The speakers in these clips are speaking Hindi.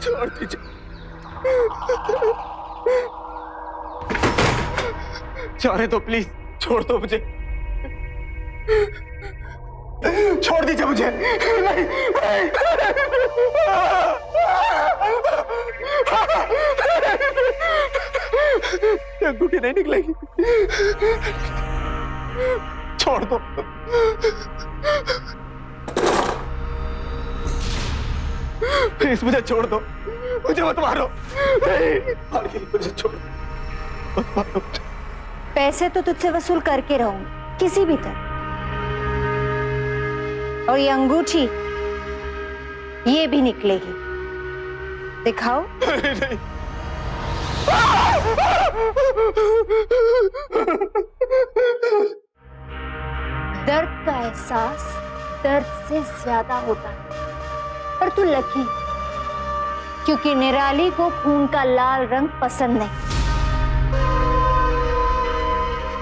छोड़ दीजिए। जाने दो प्लीज, छोड़ दो मुझे, छोड़ दीजिए मुझे। नहीं, नहीं। अंगूठी नहीं निकलेगी, छोड़ दो। प्लीज मुझे छोड़ दो, मुझे मत मारो। मुझे छोड़ दो, मत मारो। पैसे तो तुझसे वसूल करके रहूंगी किसी भी तरह, और ये अंगूठी ये भी निकलेगी। दिखाओ। नहीं। दर्द का एहसास दर्द से ज्यादा होता है, पर तू लकी क्योंकि निराली को खून का लाल रंग पसंद नहीं।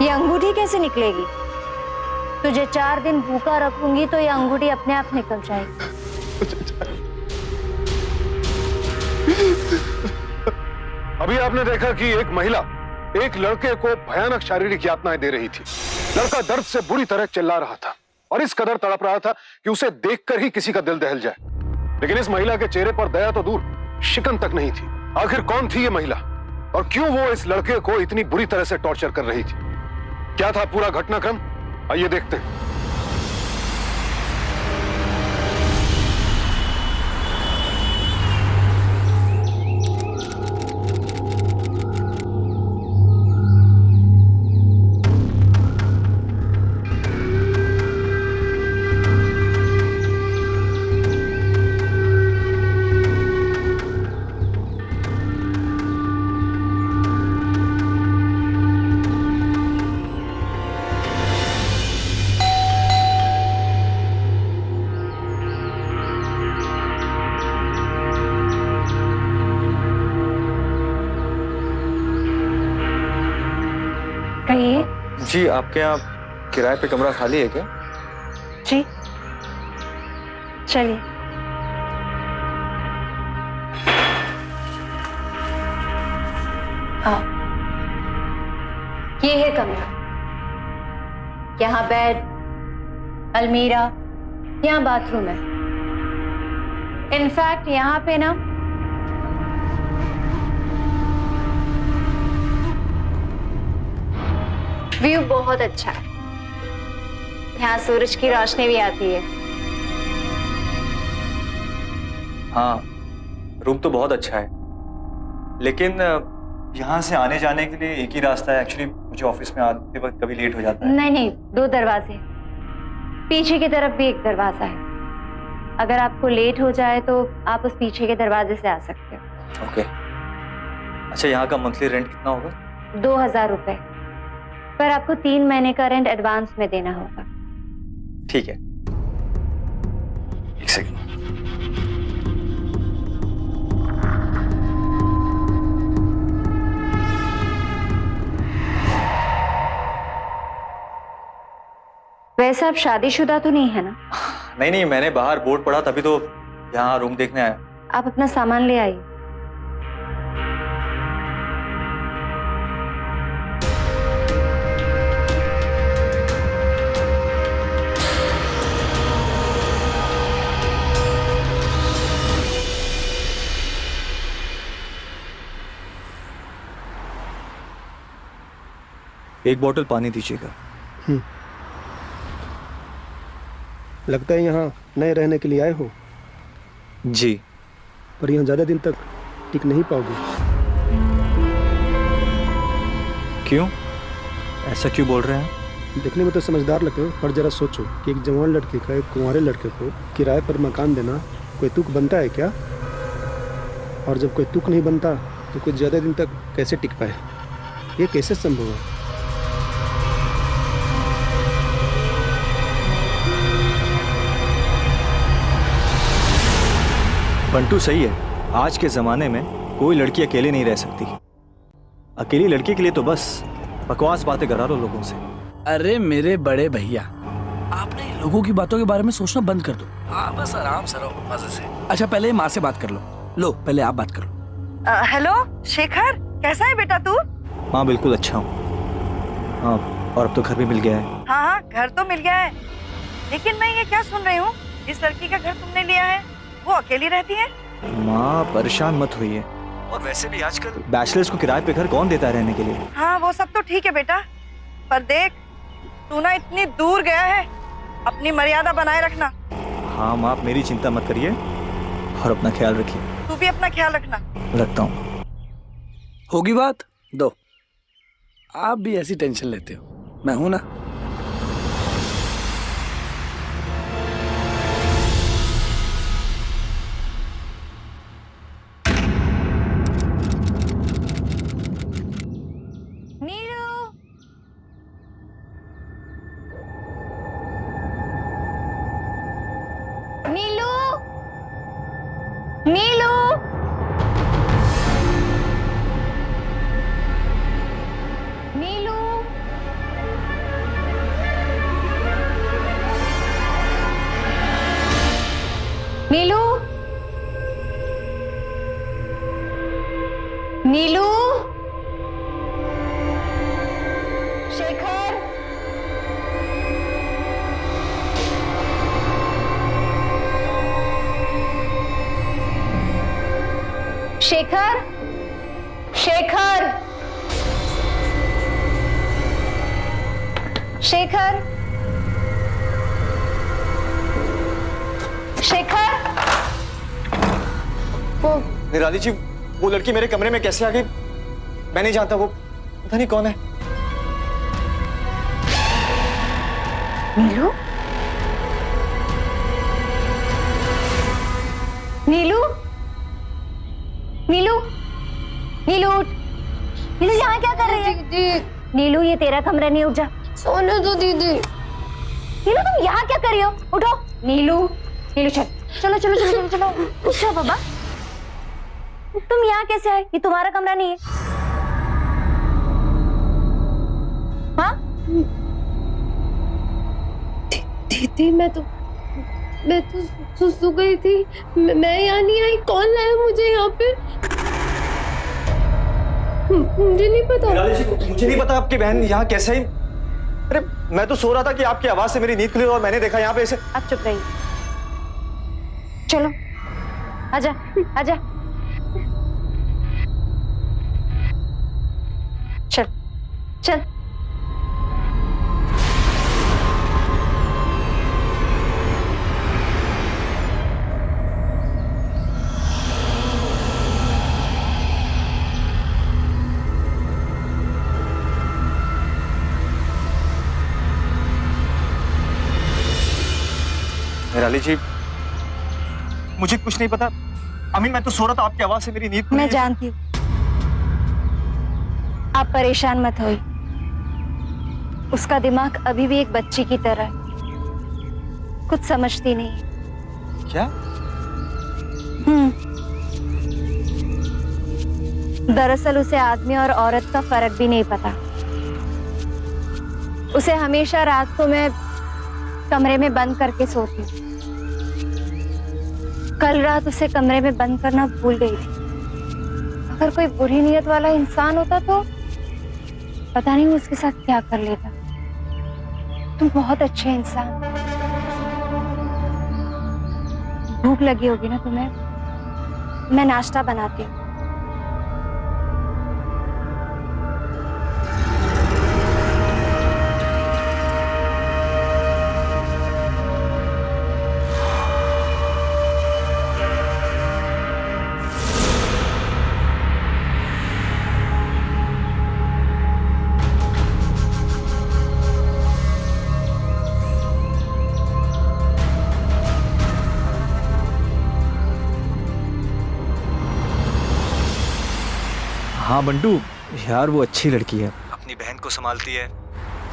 ये अंगूठी कैसे निकलेगी? तुझे 4 दिन भूखा रखूंगी तो ये अंगूठी अपने आप निकल जाएगी। अभी आपने देखा कि एक महिला एक लड़के को भयानक शारीरिक यातनाएं दे रही थी। लड़का दर्द से बुरी तरह चिल्ला रहा था और इस कदर तड़प रहा था कि उसे देखकर ही किसी का दिल दहल जाए। लेकिन इस महिला के चेहरे पर दया तो दूर, शिकन तक नहीं थी। आखिर कौन थी ये महिला और क्यों वो इस लड़के को इतनी बुरी तरह से टॉर्चर कर रही थी? क्या था पूरा घटनाक्रम, आइए देखते हैं। कहिए। जी, आपके यहाँ किराए पे कमरा खाली है क्या? जी चलिए। आओ, ये है कमरा। यहाँ बेड, अलमीरा, यहाँ बाथरूम है। इनफैक्ट यहाँ पे ना व्यू बहुत अच्छा है। यहाँ सूरज की रोशनी भी आती है। हाँ, रूम तो बहुत अच्छा है, लेकिन यहाँ से आने जाने के लिए एक ही रास्ता है। एक्चुअली मुझे ऑफिस में आते वक्त कभी लेट हो जाता है। नहीं नहीं, 2 दरवाजे, पीछे की तरफ भी एक दरवाजा है। अगर आपको लेट हो जाए तो आप उस पीछे के दरवाजे से आ सकते हो। ओके। अच्छा, यहाँ का मंथली रेंट कितना होगा? 2000 रुपए, पर आपको 3 महीने का रेंट एडवांस में देना होगा। ठीक है, एक सेकंड। वैसे आप शादीशुदा तो नहीं है ना? नहीं नहीं, मैंने बाहर बोर्ड पढ़ा तभी तो यहाँ रूम देखने आया। आप अपना सामान ले आइए। एक बोतल पानी दीजिएगा। लगता है यहाँ नए रहने के लिए आए हो। जी। पर यहाँ ज़्यादा दिन तक टिक नहीं पाओगे। क्यों? ऐसा क्यों बोल रहे हैं? देखने में तो समझदार लगते हो, पर जरा सोचो कि एक जवान लड़के का एक कुंवारे लड़के को किराए पर मकान देना कोई तुक बनता है क्या? और जब कोई तुक नहीं बनता तो कुछ ज़्यादा दिन तक कैसे टिक पाए? ये कैसे संभव है? बंटू सही है, आज के ज़माने में कोई लड़की अकेले नहीं रह सकती। अकेली लड़की के लिए तो बस बकवास बातें करा लो लोगों से। अरे मेरे बड़े भैया, आपने लोगों की बातों के बारे में सोचना बंद कर दो। हाँ बस आराम से रहो मजे से। अच्छा पहले माँ से बात कर लो। पहले आप बात करो। हेलो शेखर, कैसा है बेटा तू? माँ बिल्कुल अच्छा हूँ। हाँ, और अब तो घर भी मिल गया है। हाँ हाँ, घर तो मिल गया है, लेकिन मैं ये क्या सुन रही हूँ, जिस लड़की का घर तुमने लिया है वो अकेली रहती है? माँ परेशान मत होइए, और वैसे भी आजकल बैचलर्स को किराए पे घर कौन देता है रहने के लिए। हाँ वो सब तो ठीक है बेटा, पर देख तू ना इतनी दूर गया है, अपनी मर्यादा बनाए रखना। हाँ माँ, आप मेरी चिंता मत करिए और अपना ख्याल रखिए। तू भी अपना ख्याल रखना। रखता हूँ। होगी बात दो, आप भी ऐसी टेंशन लेते हो, मैं हूं ना। नीलू, नीलू, नीलू, नीलू, नीलू, नीलू, शेखर, शेखर, शेखर, शेखर, शेखर, वो निराली जी, वो लड़की मेरे कमरे में कैसे आ गई मैं नहीं जानता, वो पता नहीं कौन है। नीलू, नीलू, नीलू, नीलू, नीलू यहाँ क्या कर रही है? दीदी नीलू ये तेरा कमरा नहीं, उठ जा। सोने दो दीदी। नीलू तुम यहाँ क्या कर रही हो? उठो। नीलू, नीलू चल, चलो चलो चलो चलो चलो। उठो बाबा, तुम यहाँ कैसे आए? ये तुम्हारा कमरा नहीं है। हाँ दीदी मैं तो सो गई थी, मैं यहाँ नहीं आई। कौन लाया मुझे यहाँ पे? मुझे नहीं पता। निराली जी, मुझे नहीं पता आपकी बहन यहाँ कैसे आई। अरे मैं तो सो रहा था कि आपकी आवाज से मेरी नींद खुली और मैंने देखा यहाँ पे ऐसे। अब चुप रही। चलो आजा आजा, चल चल। निराली जी, मुझे कुछ नहीं पता। अमीन मैं तो सो रहा था, आपकी आवाज से मेरी नींद खुली। मैं जानती हूँ, आप परेशान मत होइए। उसका दिमाग अभी भी एक बच्ची की तरह है, कुछ समझती नहीं है। क्या? दरअसल उसे आदमी और औरत का फर्क भी नहीं पता। उसे हमेशा रात को मैं कमरे में बंद करके सोती हूँ। कल रात उसे कमरे में बंद करना भूल गई थी। अगर कोई बुरी नीयत वाला इंसान होता तो पता नहीं वो उसके साथ क्या कर लेता। तुम बहुत अच्छे इंसान। भूख लगी होगी ना तुम्हें? मैं नाश्ता बनाती हूँ। हाँ बंटू, यार वो अच्छी लड़की है, अपनी बहन को संभालती है,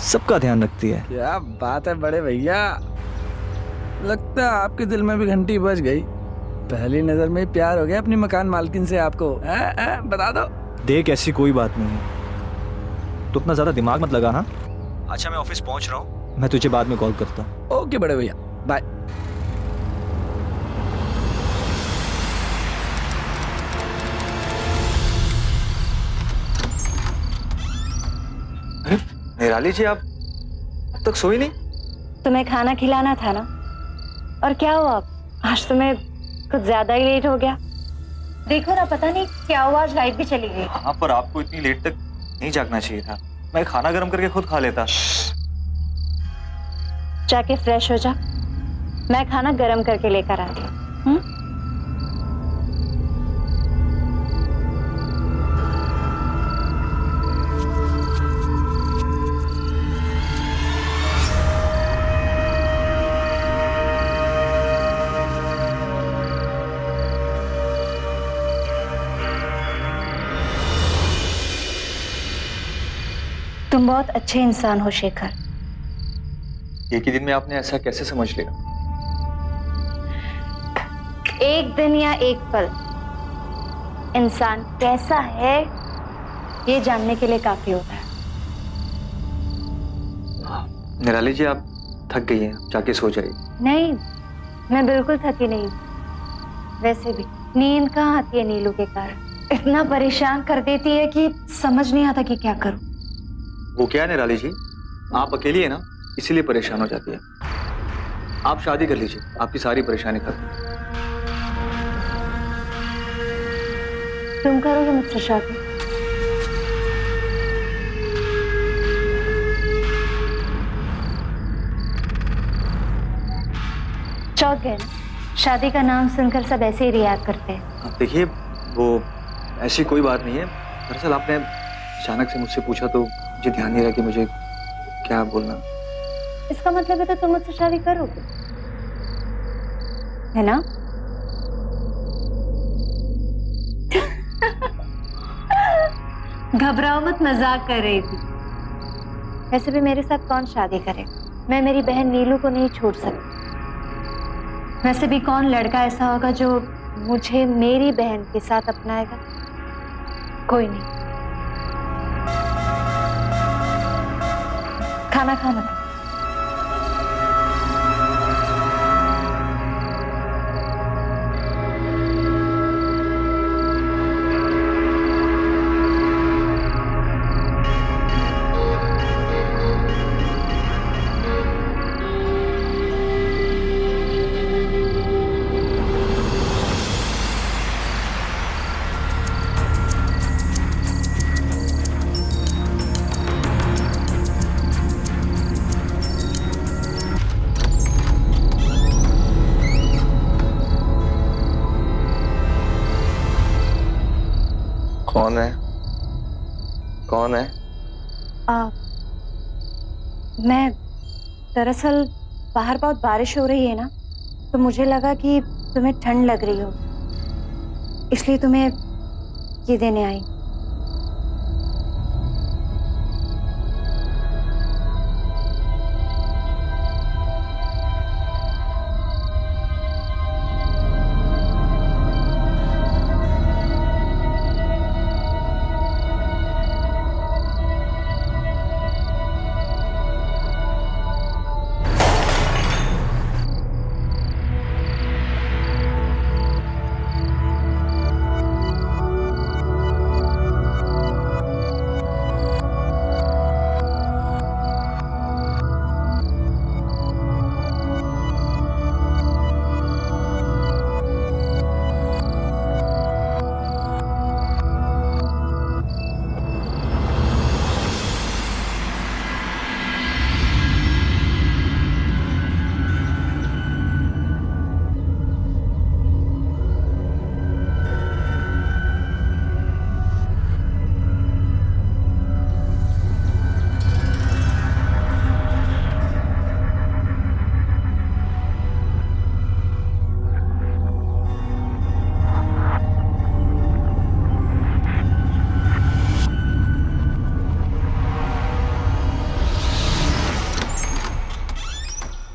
सबका ध्यान रखती है। क्या बात है बड़े भैया, लगता है आपके दिल में भी घंटी बज गई। पहली नजर में ही प्यार हो गया अपनी मकान मालकिन से आपको। बता दो। देख ऐसी कोई बात नहीं है, तो उतना ज्यादा दिमाग मत लगा। हाँ अच्छा, मैं ऑफिस पहुंच रहा हूँ, मैं तुझे बाद में कॉल करता हूँ। ओके बड़े भैया, बाय। निराली जी, आप अब तक सोई नहीं? तुम्हें खाना खिलाना था ना। और क्या हुआ, आज तुम्हें कुछ ज्यादा ही लेट हो गया। देखो ना, पता नहीं क्या हुआ, आज लाइट भी चली गई। हाँ, पर आपको इतनी लेट तक नहीं जागना चाहिए था। मैं खाना गर्म करके खुद खा लेता। जाके फ्रेश हो जा, मैं खाना गर्म करके लेकर आती हूँ। तुम बहुत अच्छे इंसान हो शेखर। एक ही दिन में आपने ऐसा कैसे समझ लिया? एक दिन या एक पल इंसान कैसा है ये जानने के लिए काफी होता है। निराली जी, आप थक गई हैं, जाके सो जाइए। नहीं, मैं बिल्कुल थकी नहीं हूँ। वैसे भी नींद कहाँ आती है नीलू के कारण। इतना परेशान कर देती है कि समझ नहीं आता कि क्या करूँ। वो क्या है निराली जी, आप अकेली है ना, इसीलिए परेशान हो जाती है। आप शादी कर लीजिए, आपकी सारी परेशानी खत्म। तुम करोगे मुझसे शादी? चौक गए ना? शादी का नाम सुनकर सब ऐसे ही रिएक्ट करते हैं। अब देखिए, वो ऐसी कोई बात नहीं है। दरअसल आपने अचानक से मुझसे पूछा तो मुझे ध्यान नहीं रहा कि मुझे क्या बोलना। इसका मतलब है तो तुम मुझसे शादी करोगे, है ना? घबराओ मत, मजाक कर रही थी। वैसे भी मेरे साथ कौन शादी करे, मैं मेरी बहन नीलू को नहीं छोड़ सकती। वैसे भी कौन लड़का ऐसा होगा जो मुझे मेरी बहन के साथ अपनाएगा? कोई नहीं। खाना खाना। कौन है? कौन है? मैं दरअसल बाहर बहुत बारिश हो रही है ना, तो मुझे लगा कि तुम्हें ठंड लग रही हो, इसलिए तुम्हें ये देने आई।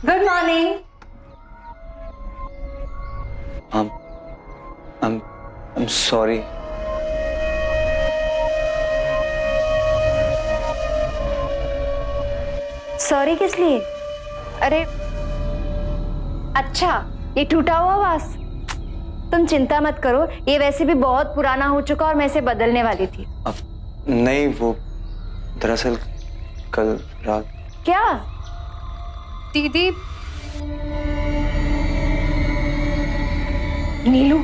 Good morning. I'm sorry. Sorry किस लिए? अरे अच्छा, ये टूटा हुआ वास। तुम चिंता मत करो, ये वैसे भी बहुत पुराना हो चुका और मैं इसे बदलने वाली थी। अब नहीं, वो दरअसल कल रात। क्या? दीदी नीलू,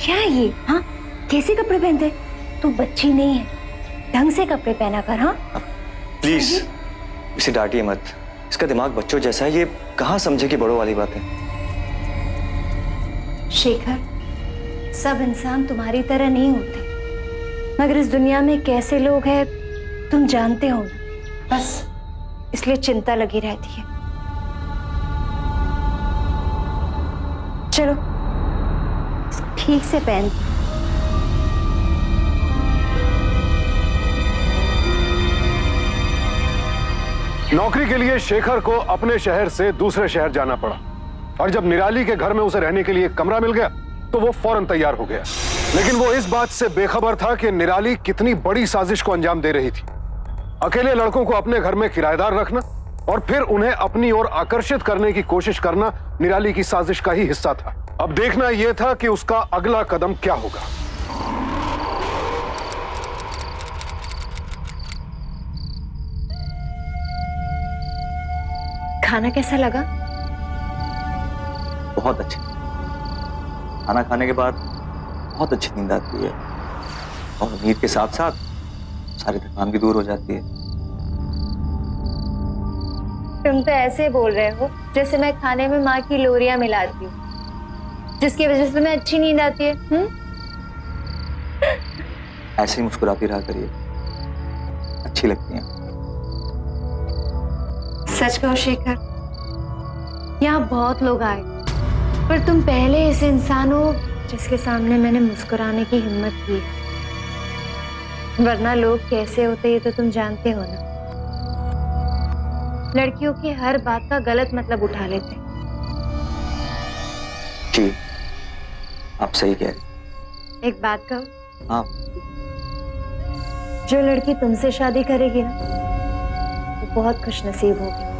क्या है ये? हाँ, कैसे कपड़े पहनते? तू बच्ची नहीं है, ढंग से कपड़े पहना कर। हाँ प्लीज इसे डांटिए मत, इसका दिमाग बच्चों जैसा है, ये कहाँ समझे कि बड़ों वाली बात है। शेखर, सब इंसान तुम्हारी तरह नहीं होते, मगर इस दुनिया में कैसे लोग हैं तुम जानते हो ना, बस इसलिए चिंता लगी रहती है। चलो इसको ठीक से पहन। नौकरी के लिए शेखर को अपने शहर से दूसरे शहर जाना पड़ा और जब निराली के घर में उसे रहने के लिए कमरा मिल गया तो वो फौरन तैयार हो गया। लेकिन वो इस बात से बेखबर था कि निराली कितनी बड़ी साजिश को अंजाम दे रही थी। अकेले लड़कों को अपने घर में किराएदार रखना और फिर उन्हें अपनी ओर आकर्षित करने की कोशिश करना निराली की साजिश का ही हिस्सा था। अब देखना यह था कि उसका अगला कदम क्या होगा। खाना कैसा लगा? बहुत अच्छे। खाना खाने के बाद बहुत अच्छी नींद आती है और नींद के साथ साथ सारी थकान भी दूर हो जाती है। तुम तो ऐसे बोल रहे हो जैसे मैं खाने में माँ की लोरियां मिलाती हूँ, जिसकी वजह से तुम्हें अच्छी नींद आती है। ऐसे ही मुस्कुराती रहा करिए, अच्छी लगती हैं। सच कहो शेखर, यहाँ बहुत लोग आए, पर तुम पहले ऐसे इंसान हो जिसके सामने मैंने मुस्कुराने की हिम्मत की, वरना लोग कैसे होते ये तो तुम जानते हो ना। लड़कियों की हर बात का गलत मतलब उठा लेते। जी आप सही कह रही। एक बात कहो, हाँ। जो लड़की तुमसे शादी करेगी ना वो बहुत खुशनसीब होगी।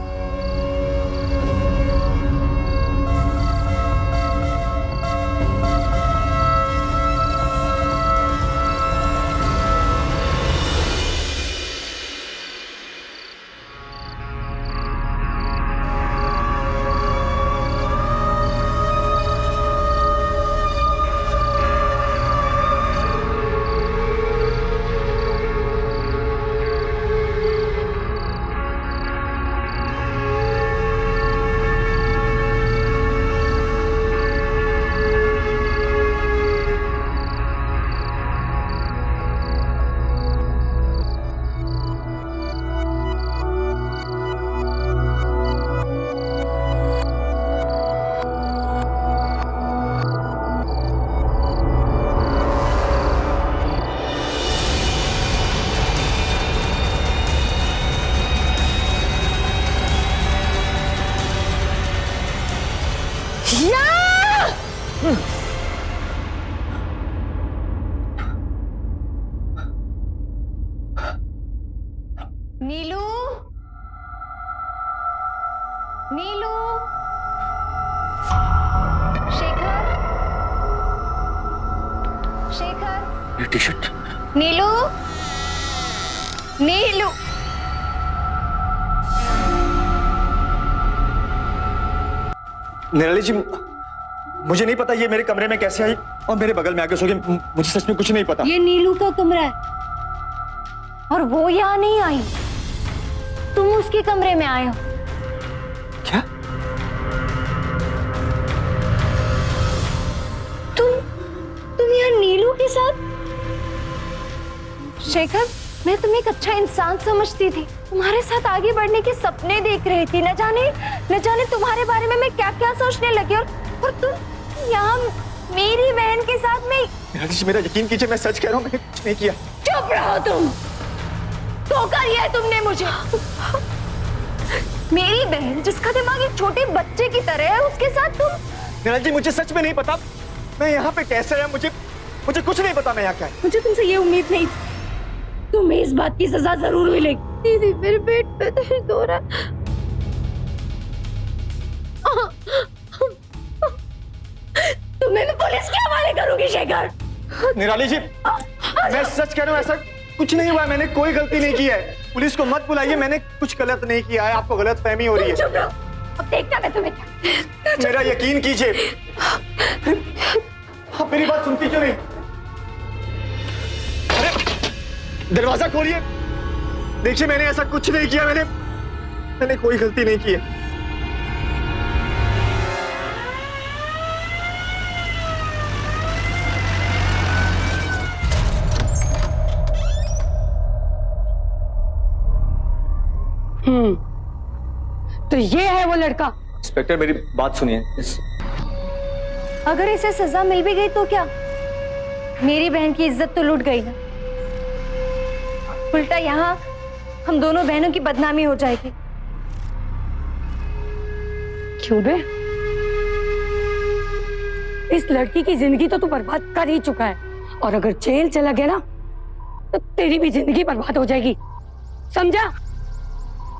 नीलू, नीलू, शेखर, शेखर, ये टी शर्ट। नीलू, नीलू। निराली जी, मुझे नहीं पता ये मेरे कमरे में कैसे आई और मेरे बगल में आके सो गई। मुझे सच में कुछ नहीं पता। ये नीलू का कमरा है और वो यहाँ नहीं आई, तुम उसके कमरे में आए हो। क्या? तुम यहाँ नीलू के साथ? शेखर, मैं तुम्हें एक अच्छा इंसान समझती थी, तुम्हारे साथ आगे बढ़ने के सपने देख रही थी। न जाने तुम्हारे बारे में मैं क्या क्या सोचने लगी और तुम यहाँ मेरी बहन के साथ में। निराली जी मेरा यकीन कीजिए, मैं सच कह रहा हूँ, मैंने कुछ नहीं किया। चुप रहो तुम, धोखा दिया है तुमने मुझे। मेरी बहन जिसका दिमाग एक छोटे बच्चे की तरह है, उसके साथ तुम। निराली जी मुझे सच में नहीं पता मैं यहाँ पे कैसे आया, मुझे कुछ नहीं पता मैं यहाँ क्या है। मुझे तुमसे ये उम्मीद नहीं थी, तुम्हें इस बात की सजा जरूर मिलेगी। दीदी मेरे पेट पे दर्द हो रहा है। तुम्हें मैं पुलिस के हवाले करूंगी शेखर। निराली जी, मैं सच कह रहा हूँ, ऐसा कुछ नहीं हुआ है, मैंने कोई गलती नहीं की है। पुलिस को मत बुलाइए, मैंने कुछ गलत नहीं किया है, आपको गलत फहमी हो रही है। चुप रहो, अब देखना मैं तुम्हें क्या। मेरा यकीन कीजिए। आप मेरी बात सुनती क्यों नहीं? अरे दरवाजा खोलिए, देखिए मैंने ऐसा कुछ नहीं किया, मैंने कोई गलती नहीं की है। तो ये है वो लड़का। इंस्पेक्टर मेरी बात सुनिए। अगर इसे सजा मिल भी गई तो क्या, मेरी बहन की इज्जत तो लूट गई ना। उल्टा यहाँ हम दोनों बहनों की बदनामी हो जाएगी। क्यों बे? इस लड़की की जिंदगी तो तू बर्बाद कर ही चुका है, और अगर जेल चला गया ना तो तेरी भी जिंदगी बर्बाद हो जाएगी, समझा?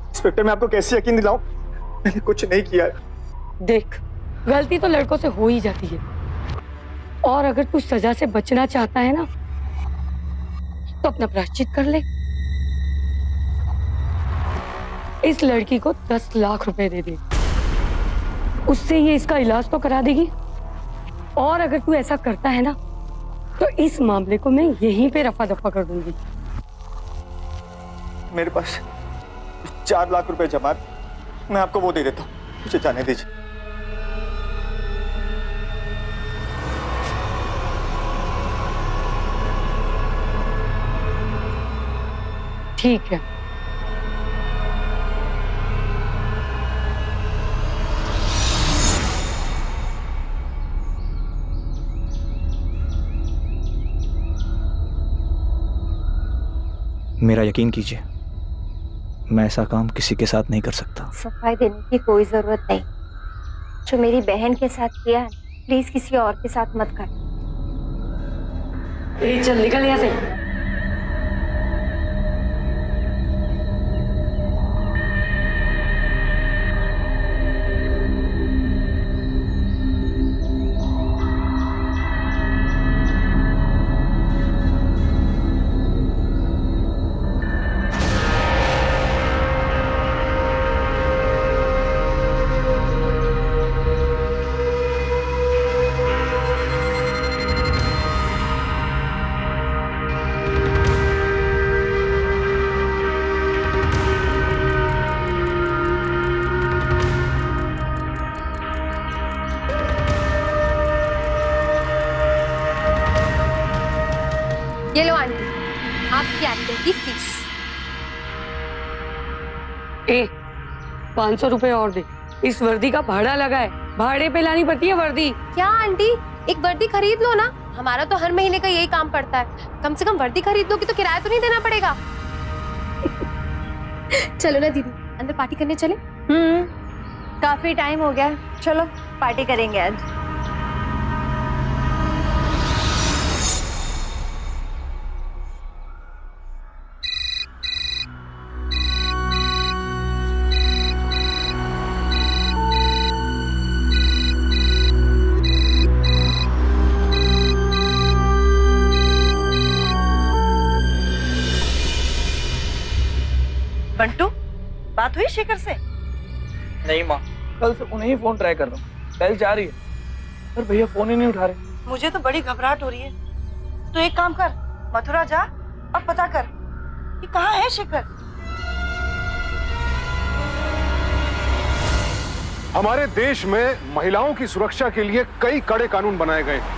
इंस्पेक्टर, मैं आपको कैसे यकीन दिलाऊं? मैंने कुछ नहीं किया है। देख, गलती तो लड़कों से हो ही जाती है, और अगर तू सजा से बचना चाहता है ना तो अपना प्रायश्चित कर ले। इस लड़की को 10 लाख रुपए दे दे, उससे ये इसका इलाज तो करा देगी। और अगर तू ऐसा करता है ना तो इस मामले को मैं यहीं पे रफा दफा कर दूंगी। मेरे पास 4 लाख रुपए जमा है, मैं आपको वो दे देता हूँ, मुझे जाने दीजिए। ठीक है, मेरा यकीन कीजिए, मैं ऐसा काम किसी के साथ नहीं कर सकता। सफाई देने की कोई जरूरत नहीं। जो मेरी बहन के साथ किया है, प्लीज किसी और के साथ मत कर। चल निकल यहाँ से। ये लो आंटी, आपकी एक्टिंग की फीस। 500 रुपए और दे, इस वर्दी का भाड़ा लगा है, भाड़े पे लानी पड़ती है वर्दी। क्या आंटी, एक वर्दी खरीद लो ना, हमारा तो हर महीने का यही काम पड़ता है। कम से कम वर्दी खरीद लोगी तो किराया तो नहीं देना पड़ेगा। चलो ना दीदी, अंदर पार्टी करने चले। काफी टाइम हो गया, चलो पार्टी करेंगे आज। बंटू, बात हुई शेखर से? नहीं माँ, कल से उन्हें ही फोन ट्राई कर रहा हूँ, कल जा रही है पर भैया फोन ही नहीं उठा रहे। मुझे तो बड़ी घबराहट हो रही है। तो एक काम कर, मथुरा जा और पता कर कि कहाँ है शेखर। हमारे देश में महिलाओं की सुरक्षा के लिए कई कड़े कानून बनाए गए हैं,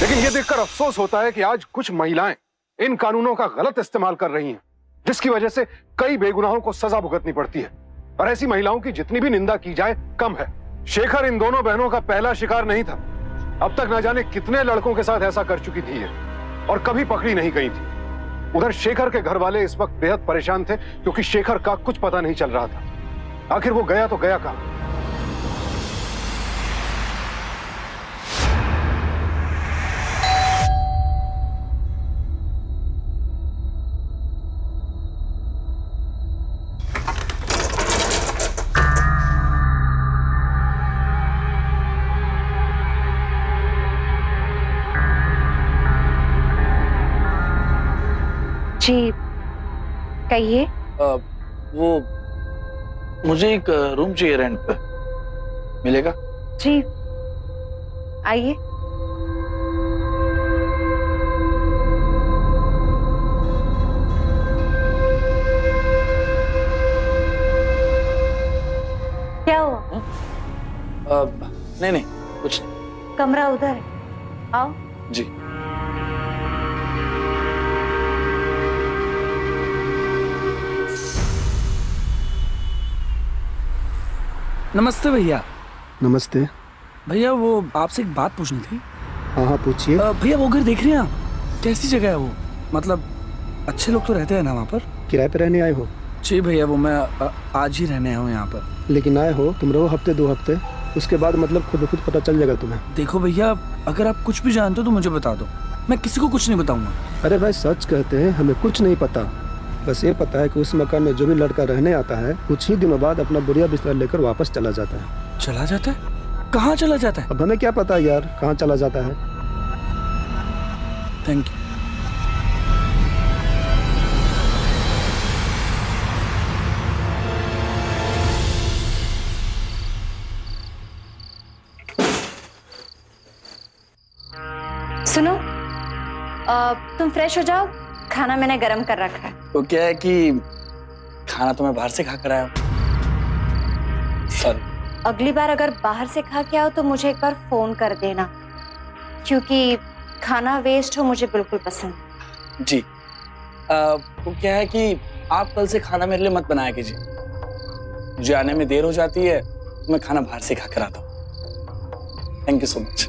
लेकिन यह देखकर अफसोस होता है कि आज कुछ महिलाएं इन कानूनों का गलत इस्तेमाल कर रही हैं, जिसकी वजह से कई बेगुनाहों को सजा भुगतनी पड़ती है। और ऐसी महिलाओं की जितनी भी निंदा की जाए कम है। शेखर इन दोनों बहनों का पहला शिकार नहीं था। अब तक न जाने कितने लड़कों के साथ ऐसा कर चुकी थी ये, और कभी पकड़ी नहीं गई थी। उधर शेखर के घर वाले इस वक्त बेहद परेशान थे, क्योंकि शेखर का कुछ पता नहीं चल रहा था। आखिर वो गया तो गया कहां? जी कहिए। वो मुझे एक रूम चाहिए रेंट पे, मिलेगा? जी आइए। क्या हुआ? नहीं नहीं कुछ नहीं। कमरा उधर है, आओ। जी। नमस्ते भैया। नमस्ते। भैया वो आपसे एक बात पूछनी थी। हाँ हाँ पूछिए। भैया वो घर देख रहे हैं आप? कैसी जगह है वो? मतलब अच्छे लोग तो रहते हैं ना वहाँ पर? किराए पे रहने आए हो? जी भैया, वो मैं आज ही रहने आया हूँ यहाँ पर। लेकिन आए हो तुम, रहो हफ्ते 2 हफ्ते, उसके बाद मतलब खुद ब खुद पता चल जाएगा तुम्हें। देखो भैया, अगर आप कुछ भी जानते हो तो मुझे बता दो, मैं किसी को कुछ नहीं बताऊंगा। अरे भाई सच कहते हैं, हमें कुछ नहीं पता। बस ये पता है कि उस मकान में जो भी लड़का रहने आता है कुछ ही दिनों बाद अपना बोरिया बिस्तर लेकर वापस चला जाता है। चला जाता है? कहाँ चला जाता है? अब हमें क्या पता यार कहाँ चला जाता है। Thank you. सुनो, तुम फ्रेश हो जाओ, खाना मैंने गरम कर रखा है। तो क्या है कि खाना तो मैं बाहर से खा कर आया हूँ। सॉरी। अगली बार अगर बाहर से खा के आओ तो मुझे एक बार फोन कर देना, क्योंकि खाना वेस्ट हो मुझे बिल्कुल पसंद नहीं। जी। वो क्या है कि आप कल से खाना मेरे लिए मत बनाया कीजिए, मुझे आने में देर हो जाती है तो मैं खाना बाहर से खा कर आता हूँ। Thank you so much.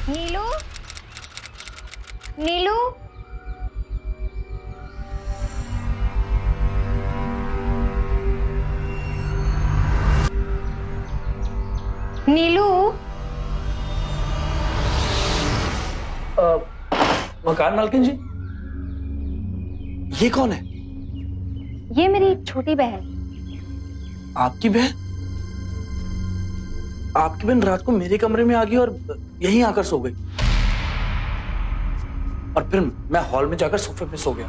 Neelu, Neelu, Neelu. मकान मालकिन जी, ये कौन है? ये मेरी छोटी बहन। आपकी बहन? आपकी बहन रात को मेरे कमरे में आ गई और यहीं आकर सो गई, और फिर मैं हॉल में जाकर सोफे पे सो गया।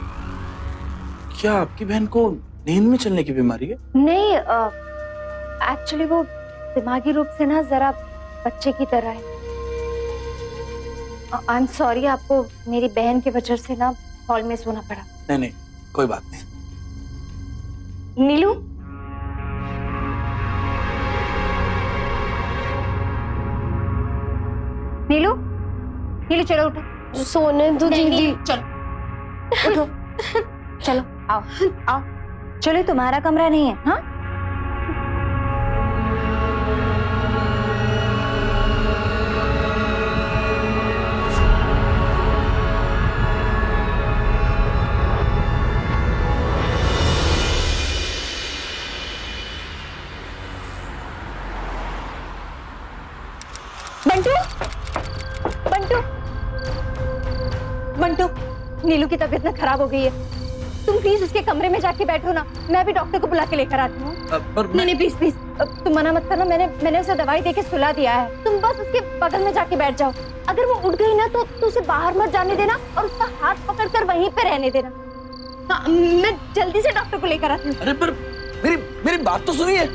क्या आपकी बहन को नींद में चलने की बीमारी है? नहीं, एक्चुअली वो दिमागी रूप से ना जरा बच्चे की तरह है। आई एम सॉरी, आपको मेरी बहन की वजह से ना हॉल में सोना पड़ा। नहीं नहीं कोई बात नहीं। नीलू, नीलू, नीलू चलो उठो। सोने दो दीदी। चलो उठो, चलो आओ आओ। चलो तुम्हारा कमरा नहीं है। हाँ बंटू, बंटू, बंटू, नीलू की तबीयत ना खराब हो गई है, तुम प्लीज उसके कमरे में जाके बैठो ना, मैं भी डॉक्टर को बुला के लेकर आती हूँ। नहीं नहीं प्लीज प्लीज, तुम मना मत करना, मैंने उसे दवाई देके सुला दिया है, तुम बस उसके बगल में जाके बैठ जाओ। अगर वो उठ गई ना तो उसे बाहर मत जाने देना और उसका हाथ पकड़कर वहीं पे रहने देना। हाँ, मैं जल्दी से डॉक्टर को लेकर आती हूँ। अरे पर मेरी बात तो सुनिए।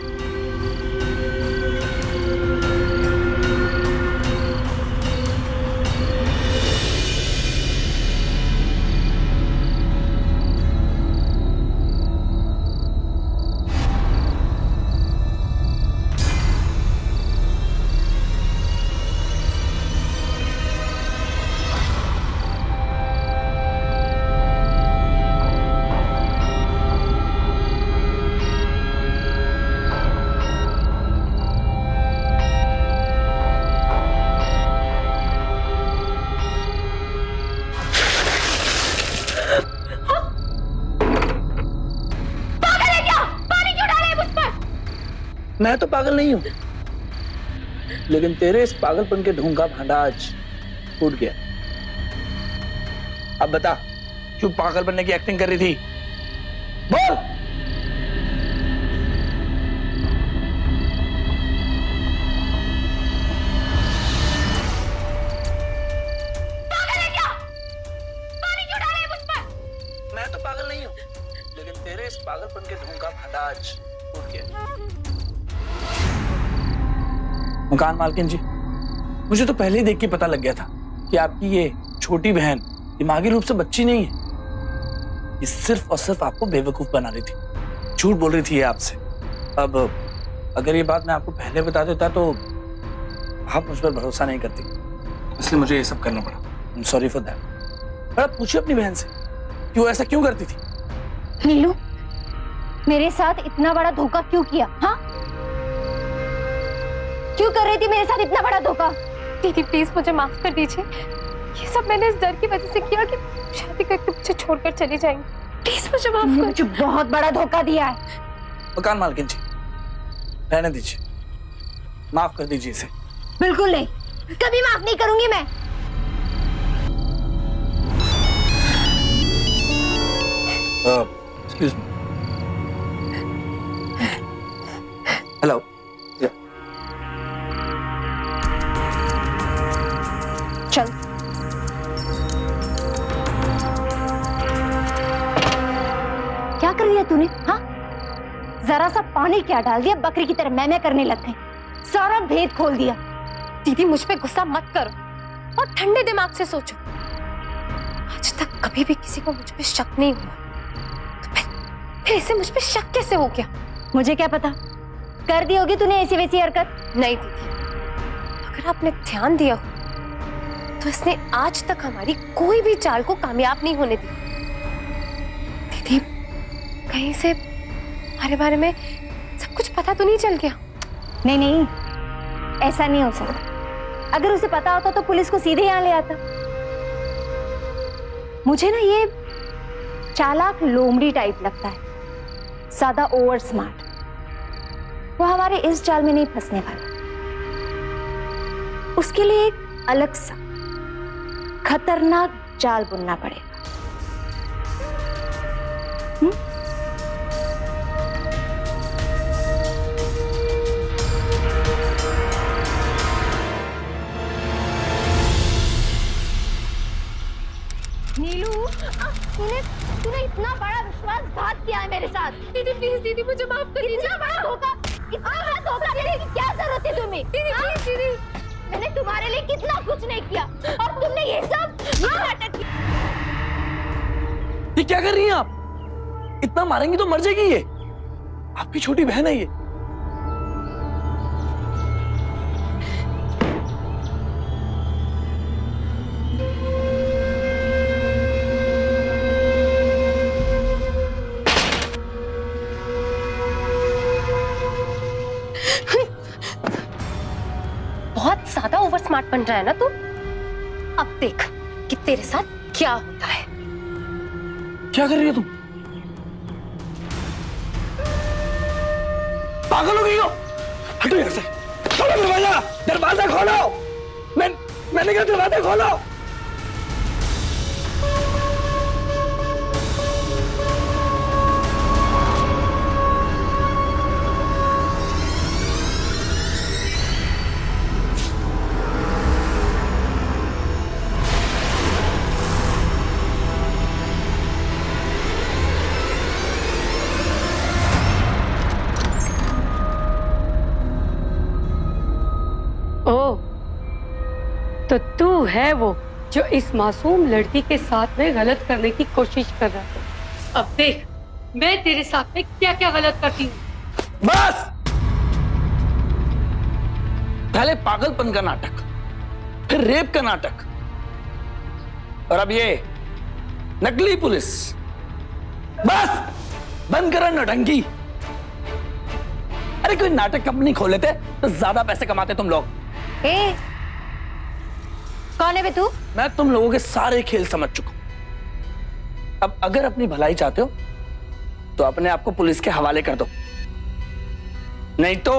मैं तो पागल नहीं हूं, लेकिन तेरे इस पागलपन के ढोंग का भांडा आज फूट गया। अब बता, क्यों पागल बनने की एक्टिंग कर रही थी? बोल। मैं तो पागल नहीं हूं, लेकिन तेरे इस पागलपन के ढोंग का भांडा आज फूट गया। मकान मालकिन जी, मुझे तो पहले ही देख के पता लग गया था कि आपकी ये छोटी बहन दिमागी रूप से बच्ची नहीं है। ये सिर्फ और सिर्फ आपको बेवकूफ बना रही थी, झूठ बोल रही थी ये आपसे। अब अगर ये बात मैं आपको पहले बता देता तो आप मुझ पर भरोसा नहीं करती, इसलिए मुझे ये सब करना पड़ा। I am sorry for that. आप पूछिए अपनी बहन से कि वो ऐसा क्यों करती थी। नीलू, मेरे साथ इतना बड़ा धोखा क्यों किया? हाँ, क्यों कर रही थी मेरे साथ इतना बड़ा धोखा? दीदी प्लीज मुझे माफ कर दीजिए, ये सब मैंने इस डर की वजह से किया कि शादी करके मुझे छोड़कर चली जाएंगी। प्लीज मुझे माफ कर। मुझे बहुत बड़ा धोखा दिया है। मकान मालकिन जी, रहने दीजिए, माफ कर दीजिए इसे। बिल्कुल नहीं, कभी माफ नहीं करूंगी मैं। Excuse me. हेलो। चल। क्या कर लिया तूने? हाँ, जरा सा पानी क्या डाल दिया, बकरी की तरह मैं करने लग गई, सारा भेद खोल दिया। दीदी मुझ पे गुस्सा मत करो और ठंडे दिमाग से सोचो। आज तक कभी भी किसी को मुझ पे शक नहीं हुआ, तो फिर इसे मुझ पे शक कैसे हो गया? मुझे क्या पता, कर दी होगी तूने ऐसी वैसी हरकत। नहीं दीदी, अगर आपने ध्यान दिया हो तो इसने आज तक हमारी कोई भी चाल को कामयाब नहीं होने दी। दीदी, कहीं से हमारे बारे में सब कुछ पता तो नहीं चल गया? नहीं नहीं, ऐसा नहीं हो सकता। अगर उसे पता होता तो पुलिस को सीधे यहाँ ले आता। मुझे ना ये चालाक लोमड़ी टाइप लगता है, ज्यादा ओवर स्मार्ट। वो हमारे इस जाल में नहीं फंसने वाला। उसके लिए एक अलग सा खतरनाक जाल बुनना पड़ेगा। नीलू, तूने इतना बड़ा विश्वासघात किया है मेरे साथ। दीदी प्लीज, दीदी मुझे माफ कर दीजिए। इतना बड़ा धोखा देने की क्या जरूरत है तुम्हें? दीदी प्लीज, दीदी मैंने तुम्हारे लिए कितना कुछ नहीं किया और तुमने ये सब नाटक किया। ये क्या कर रही हैं आप? इतना मारेंगी तो मर जाएगी ये। आपकी छोटी बहन है ये। बहुत ज्यादा ओवर स्मार्ट बन रहा है ना तू। अब देख कि तेरे साथ क्या होता है। क्या कर रही हो तुम? पागल हो गई हो? हटो यहाँ से। खोलो दरवाजा, दरवाजा खोलो। मैंने कहा दरवाजा खोलो। तो तू है वो जो इस मासूम लड़की के साथ में गलत करने की कोशिश कर रहा है। अब देख मैं तेरे साथ में क्या क्या गलत करती हूँ। बस, पहले पागलपन का नाटक, फिर रेप का नाटक, और अब ये नकली पुलिस। बस बंद करो नौटंकी। अरे कोई नाटक कंपनी खोल लेते तो ज्यादा पैसे कमाते तुम लोग। कौन है बे तू? मैं तुम लोगों के सारे खेल समझ चुका हूं। अब अगर अपनी भलाई चाहते हो तो अपने आप को पुलिस के हवाले कर दो, नहीं तो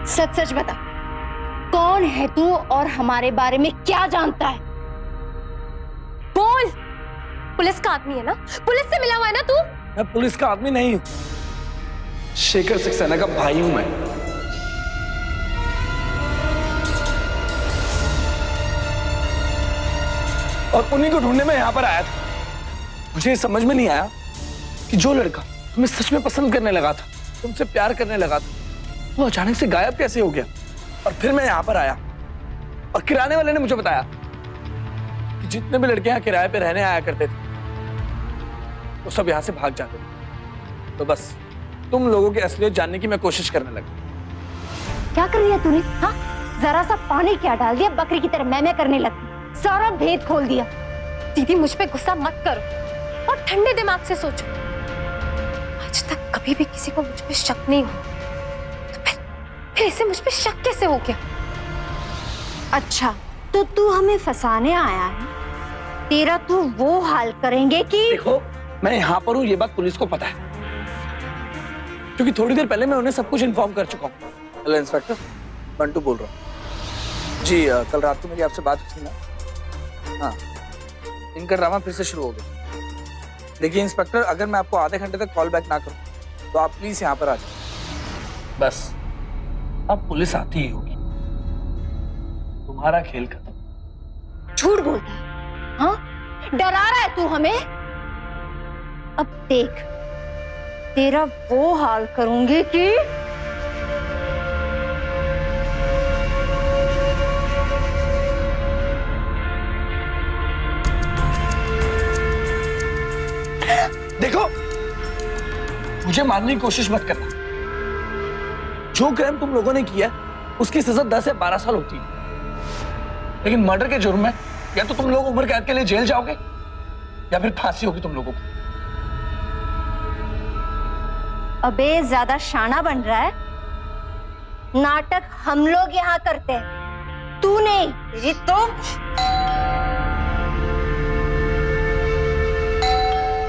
सच सच बता, कौन है तू और हमारे बारे में क्या जानता है? बोल। पुलिस का आदमी है ना? पुलिस से मिला हुआ है ना तू? मैं पुलिस का आदमी नहीं हूं, शेखर सक्सेना का भाई हूं मैं। और उन्हीं को ढूंढने में यहां पर आया था। मुझे समझ में नहीं आया कि जो लड़का तुम्हें सच में पसंद करने लगा था, तुमसे प्यार करने लगा था, वो अचानक से गायब कैसे हो गया। और फिर मैं यहां पर आया और किराने वाले ने मुझे बताया कि जितने भी लड़के यहाँ किराए पे रहने आया करते थे वो सब यहां से भाग जाते थे। तो बस तुम लोगों की असलियत जानने की मैं कोशिश करने लगा। क्या कर दिया तूने? हाँ, जरा सा पानी क्या डाल दिया, बकरी की तरह मैं करने लगी, सारा भेद खोल दिया। दीदी मुझ पे गुस्सा मत करो और ठंडे दिमाग से सोचो। आज तक कभी भी किसी को मुझ पे शक नहीं हुआ, तो फिर इसे मुझ पे शक कैसे हो गया? अच्छा, तो तू हमें फंसाने आया है? तेरा तू वो हाल करेंगे कि देखो, मैं यहाँ पर हूँ ये बात पुलिस को पता है, क्योंकि थोड़ी देर पहले मैं उन्हें सब कुछ इन्फॉर्म कर चुका हूँ। हेलो इंस्पेक्टर, बंटू बोल रहा हूँ जी। कल रात को मेरी आपसे बात हुई थी ना? हाँ, इनका ड्रामा फिर से शुरू हो गया। देखिए इंस्पेक्टर, अगर मैं आपको आधे घंटे तक कॉल बैक ना करूँ तो आप प्लीज यहाँ पर आ जाओ। बस अब पुलिस आती ही होगी, तुम्हारा खेल खत्म। झूठ बोलता है? हाँ, डरा रहा है तू हमें? अब देख, तेरा वो हाल करूंगी कि देखो, मुझे मारने की कोशिश मत करना। जो क्राइम तुम लोगों ने किया उसकी सजा 10 या 12 साल होती है, लेकिन मर्डर के जुर्म में या तो तुम लोग उम्र कैद के लिए जेल जाओगे या फिर फांसी होगी तुम लोगों को। अबे ज्यादा शाना बन रहा है? नाटक हम लोग यहाँ करते हैं, तू नहीं। जी तुम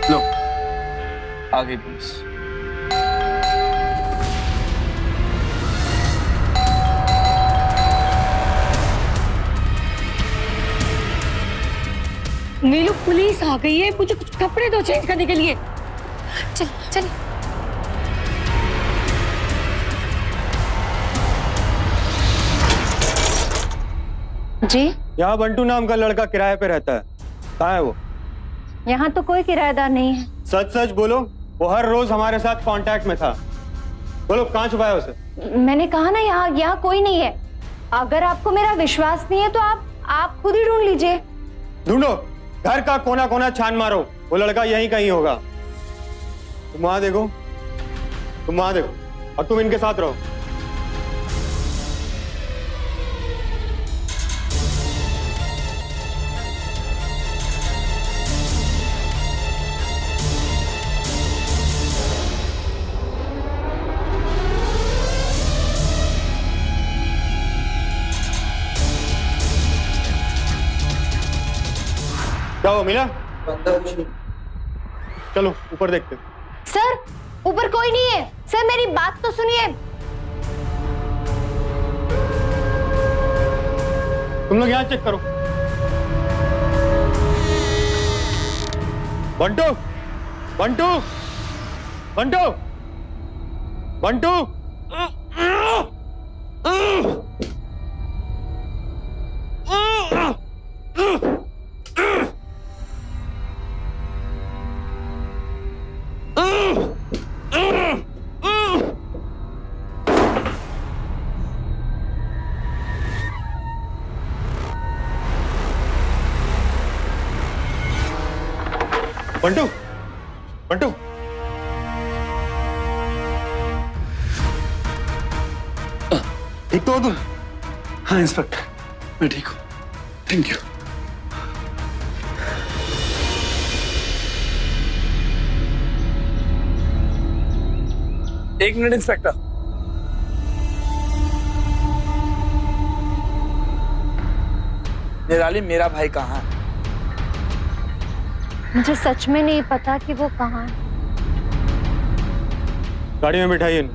लो, आ गई पुलिस। नीलू, पुलिस आ गई है, मुझे कुछ कपड़े दो चेंज करने के लिए। चल चल। जी, यहाँ बंटू नाम का लड़का किराए पे रहता है, कहाँ है वो? यहाँ तो कोई किराएदार नहीं है। सच सच बोलो, वो हर रोज हमारे साथ कांटेक्ट में था। बोलो, कहाँ छुपाया उसे? मैंने कहा ना, यहाँ कोई नहीं है। अगर आपको मेरा विश्वास नहीं है तो आप खुद ही ढूंढ लीजिए। ढूंढो, घर का कोना कोना छान मारो, वो लड़का यहीं कहीं होगा। तुम वहां देखो, और तुम इनके साथ रहो। क्या हो मिला? चलो ऊपर देखते। सर, ऊपर कोई नहीं है। सर, मेरी बात तो सुनिए। तुम लोग यहाँ चेक करो। बंटू, बंटू, बंटू, बंटू। बंटू, बंटू, ठीक तो हो तुम? हाँ इंस्पेक्टर, मैं ठीक हूँ, थैंक यू। एक मिनट इंस्पेक्टर। निराली मेरा भाई कहाँ है? मुझे सच में नहीं पता कि वो कहाँ है। गाड़ी में बिठाइए।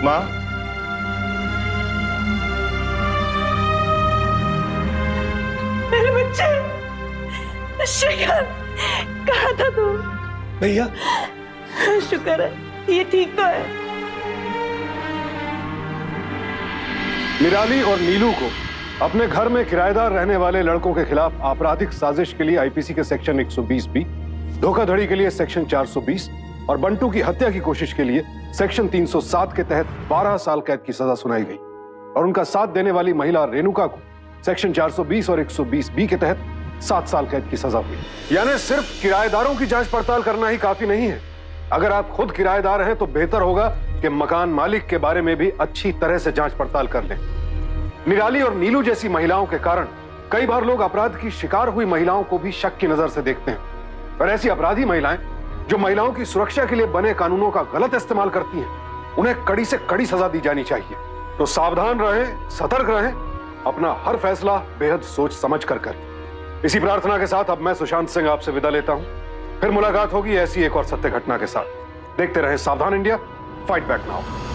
माँ, मेरे बच्चे, शिखर, कहाँ था तू? भैया शुक्र है ये ठीक तो है। निराली और नीलू को अपने घर में किराएदार रहने वाले लड़कों के खिलाफ आपराधिक साजिश के लिए आईपीसी के सेक्शन 120B, धोखाधड़ी के लिए सेक्शन 420 और बंटू की हत्या की कोशिश के लिए सेक्शन 307 के तहत 12 साल कैद की सजा सुनाई गई और उनका साथ देने वाली महिला रेणुका को सेक्शन 420 और 120B के तहत 7 साल कैद की सजा हुई। यानी सिर्फ किराएदारों की जांच पड़ताल करना ही काफी नहीं है। अगर आप खुद किराएदार हैं तो बेहतर होगा कि मकान मालिक के बारे में भी अच्छी तरह से जांच पड़ताल कर लें। निराली और नीलू जैसी महिलाओं के कारण कई बार लोग अपराध की शिकार हुई महिलाओं को भी शक की नजर से देखते हैं और ऐसी अपराधी महिलाएं जो महिलाओं की सुरक्षा के लिए बने कानूनों का गलत इस्तेमाल करती हैं, उन्हें कड़ी से कड़ी सजा दी जानी चाहिए। तो सावधान रहें, सतर्क रहें, अपना हर फैसला बेहद सोच समझ कर करें। इसी प्रार्थना के साथ अब मैं सुशांत सिंह आपसे विदा लेता हूं। फिर मुलाकात होगी ऐसी एक और सत्य घटना के साथ। देखते रहें सावधान इंडिया, फाइट बैक नाउ।